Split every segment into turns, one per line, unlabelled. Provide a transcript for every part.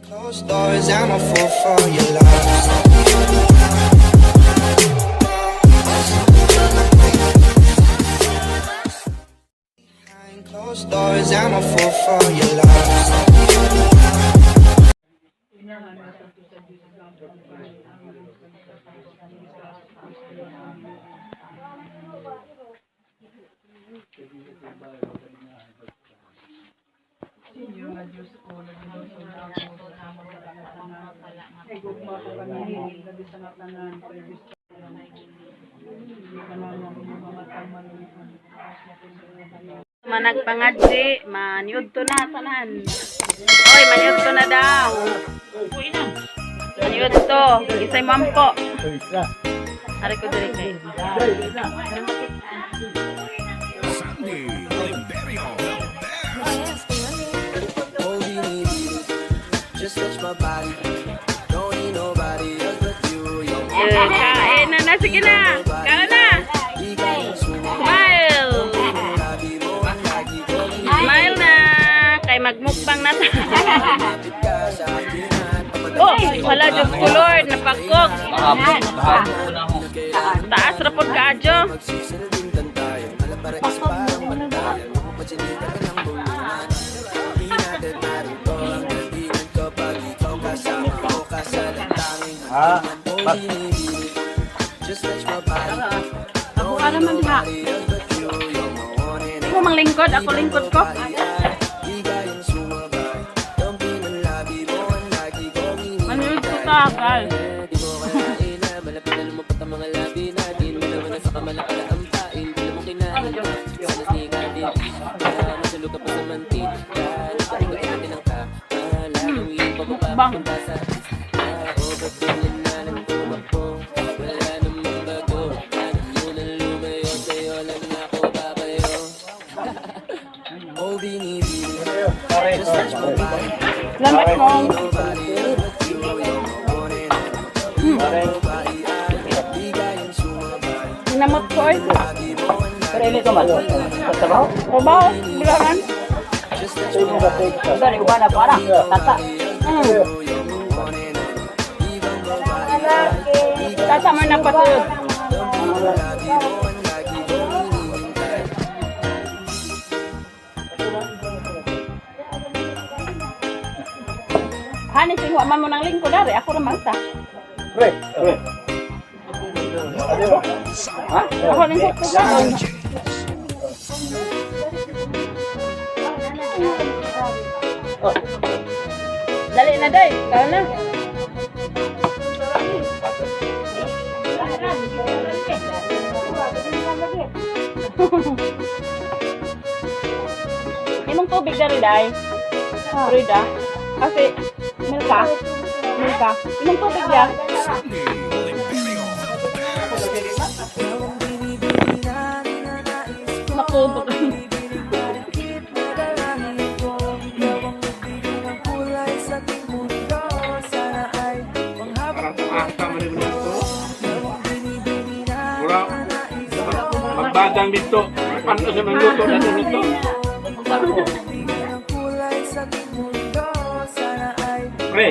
Closed doors, I'm a fool for your love. Behind closed doors, I'm a fool for your love.
Managpangadsi, maniud to na tanan. Oy, maniud to na daw. Maniud to, isay mampo. Ari ko diri kay.
Just touch my body. Don't need nobody else but you.
Kain na, sige na. Kain na. Smile. Smile na. Kay magmukbang na ta. Oh, wala Diyos ko Lord, napakok. Taas rapod ka, Adjo. Ako ka naman ha. Ikaw mang lingkod, ako lingkod ko. Manunod ko ka, guys. Bang. Lambat mo. Sinamot ko eh.
Pero ini to malo. Trabaho?
Trabaho, bilangan.
Dari uban apa ana? Tata.
Tata man na patud. Hani sing wa man mo nang lingkod dari ako ra man sa.
Pre. Ade ba? Ha?
Ako lingkod ko sa. Dali na day, kaya na. Imong tubig dari day. Rida. Kasi milka. Imong tubig ya. Nakubog.
Magbadang dito. Panto sa mga luto na luto. Pre.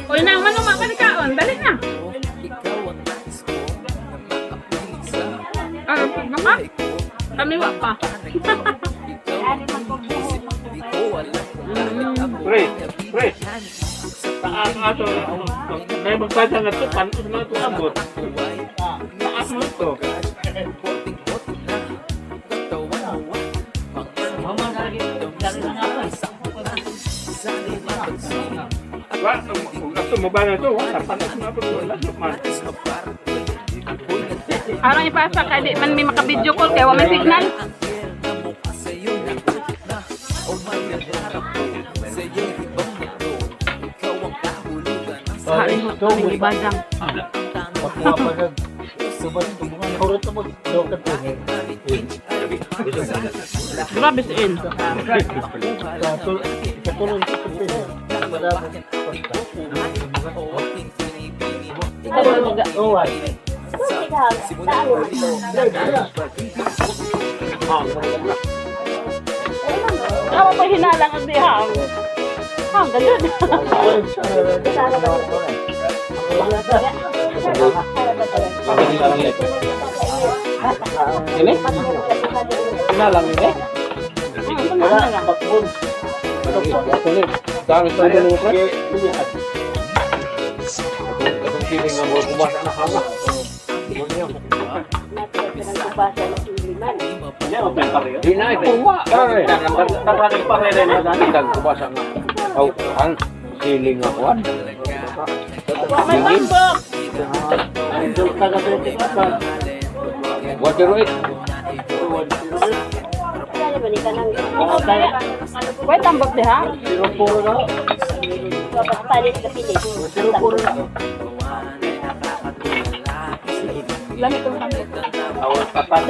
Uy na, mano makanikaon. Dali na. Mama? Kami wa pa.
Pre. Taas ato. May magbadang na ito. Panto sa mga ito abot. Taas mo ito. Kung mo ba na ito, panas na ito.
Arang ipasa kay di man may maka-video call kay wa may signal. Hari ho ni badang. Grabe si In. Ako pa hinalang ang dihang. Ang ganun.
Ini? Kinalang ini? Dami sa dulu ko. Itong siling na mo kumasa na kama. Di na ito. Taraning pa rin na dati kumasa nga. Oh, ang siling nga kuwan.
May tambok.
What the right?
May tambok di ha? Lamit ko tambok.
Awas papat.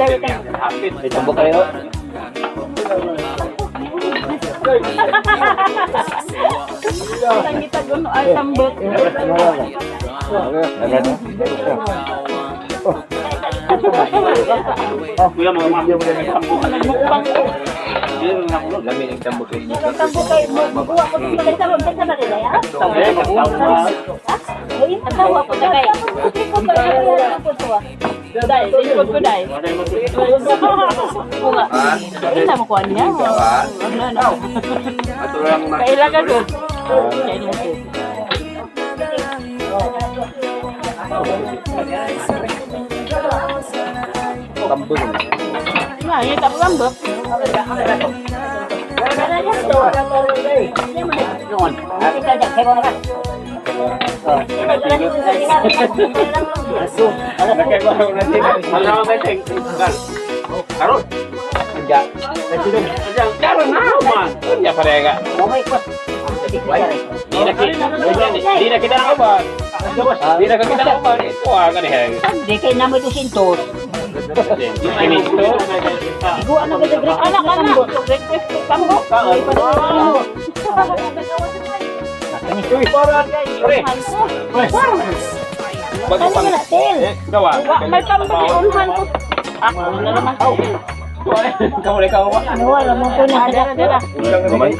Hapit. May tambok kayo.
Ang kita guno ay tambok.
Kuya, mga mami mo na tambok.
Nagmukbang ko.
Lami ng tambok kayo.
Tambok kay mo. Buwa ko sa salon sa nila ya. Asawa ko dai. Ko ba ko to? Dai, ikot ko dai. Bunga. Ina mo kuan niya. Ano?
Ato lang na.
Kailan ka doon? Kailan ka?
Tambok.
Nah, ini tak berambak.
Noon. Kita ajak kebo na.
Alam mo, Beteng. Karot.
Ja.
Karon na, man.
Ja parega. Di na kita na ba? Di na kita na ba? Ito ka ni hang.
Di kay na mo 200.
Ini to.
Igo ano ga dagre
Anak request ko tambok.
Pre. Bago
Ano
pang
na tel?
gawa.
May tambok yung unhan ko. Ako na naman.
Kamu leka ba?
Ano wala mo ko na dala.
Gamay.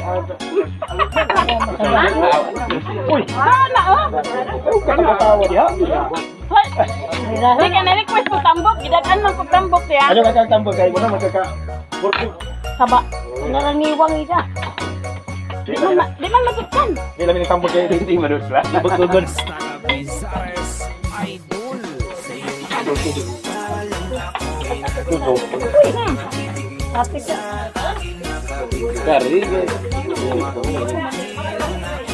Uy, sana oh.
Katawa dia.
Hoy, kaya request ko tambok. Gidagan man ko tambok ya.
Ano ka tambok kay mo na magka.
Saba.
Narangiwang ida.
Di man magutkan.
Ila min tambok kay hindi madus la. Betul.
Tapi ka.
Kari.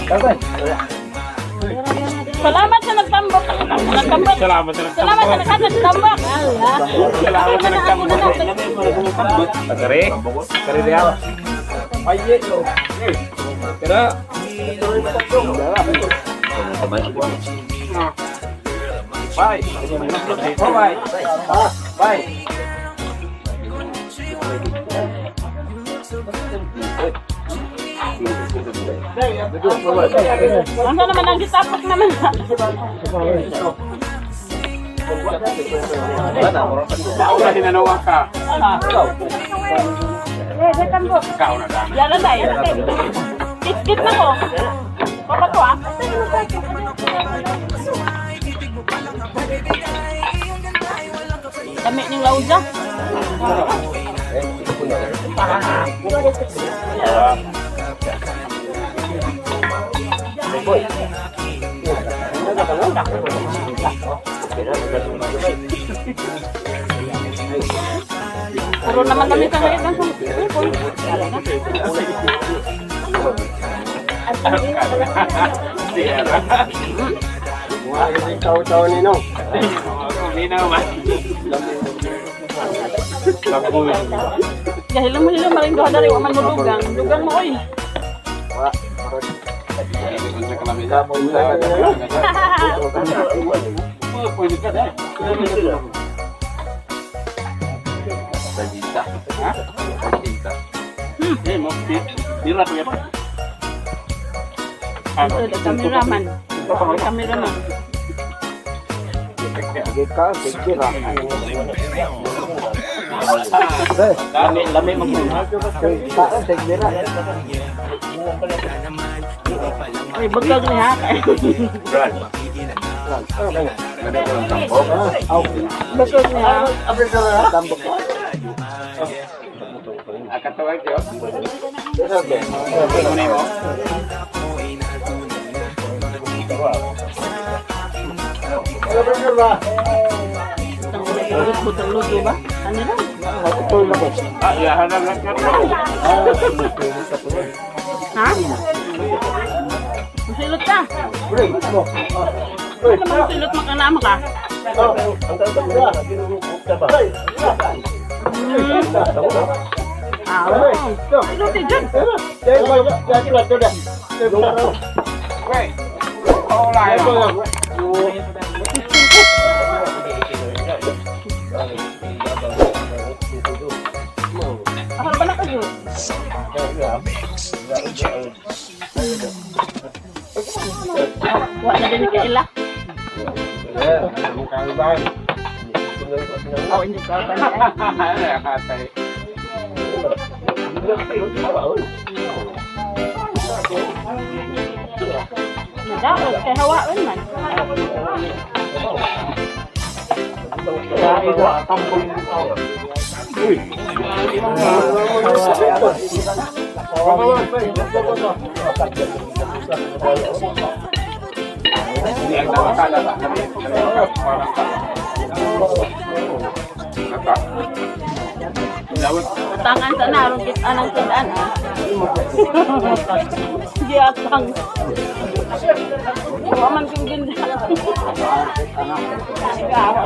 Kapan?
Salamat sa nagtambok. Nagtambok.
Salamat sa
Salamat sa nagtambok.
Salamat sa nagtambok. Kare. Kare dia. Aye. Kira. Bye. Bye. Bye.
Ano naman ang gitapok naman?
Wala din nanawa ka.
Tambok.
Ikaw na dana.
Yalan tayo. Kit na ko. Papa to ah. Kami ning lauja. Puro naman kami sa ngayon ng sipon.
Tahu-tahu ni no.
Hindi na naman.
Ya hilang maring doha dari waman mo dugang. Dugang mo oy.
Pwede ka dahil. Mo, dira ko yan.
Ito, kameraman. Kameraman.
Lami magmuna.
Ay, bagag niya.
Brad. Ganda ko ng tambok.
Bagag niya.
Akatawag yun.
Butang-luto ba? Ano lang?
Yahan na lang yan.
Ha? Masilot ka? Ano naman masilot makanama ka? Masilot eh dyan.
Wait. Wala yun.
Akal ba na kayo? Wala na din ka ila. Oh, hindi ka ba na?
Katay.
Nadakot, kaya hawaan man.
Hindi ang nakakala sa kami.
Tangan sa narong kita ng tindaan. Hindi atang. Waman kong ganda.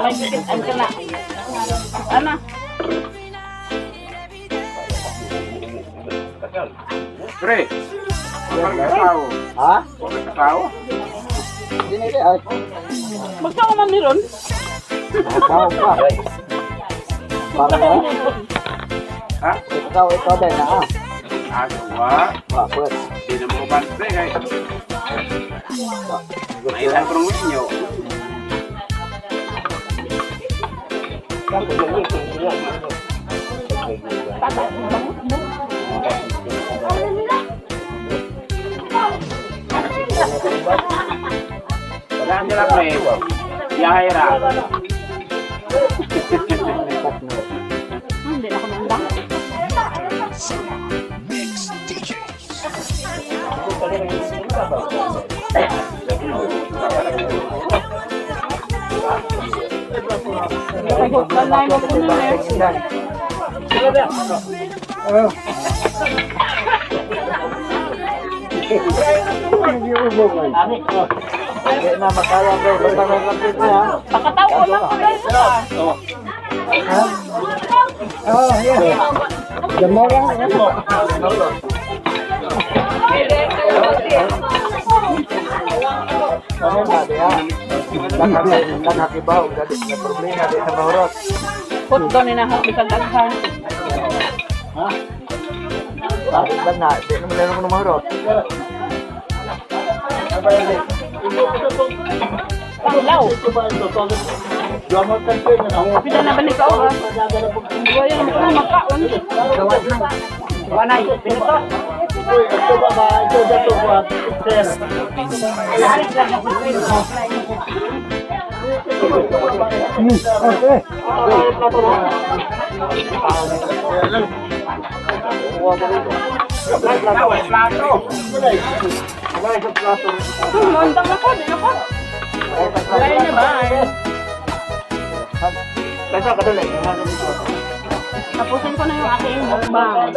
May bikitan ka na. Ano?
Pre. Tao.
Ha?
Tao.
Hindi na ay.
Magkao man ni Ron?
Tao pa.
Magkao man ni Ron?
Ha?
Ikaw ito din na ah.
Aswa.
Bakit?
Hindi mo ba kay? Mailan ko ng inyo. Wala nila pre. Yahira.
Hindi na ako nandang. Ay, balay mo po na
Hindi na makaya ko. Basta may kapit na ha.
Pakataw ko lang pala ito.
Oh, yeah. Jamora. Ano na diya? Nakakibaw. Dali na problema di sa mahurot.
Put doon ni nahok bisag daghan.
Bakit ba na? Di naman lang ako na mahurot.
Panglaw. Pila na balik ka oras. Buhay ang mga makaon. Wanay. Pinito. Montang ako. Di ako. Kaya na ba?
Kaya ka doon eh.
Tapusin ko na yung aking mukbang.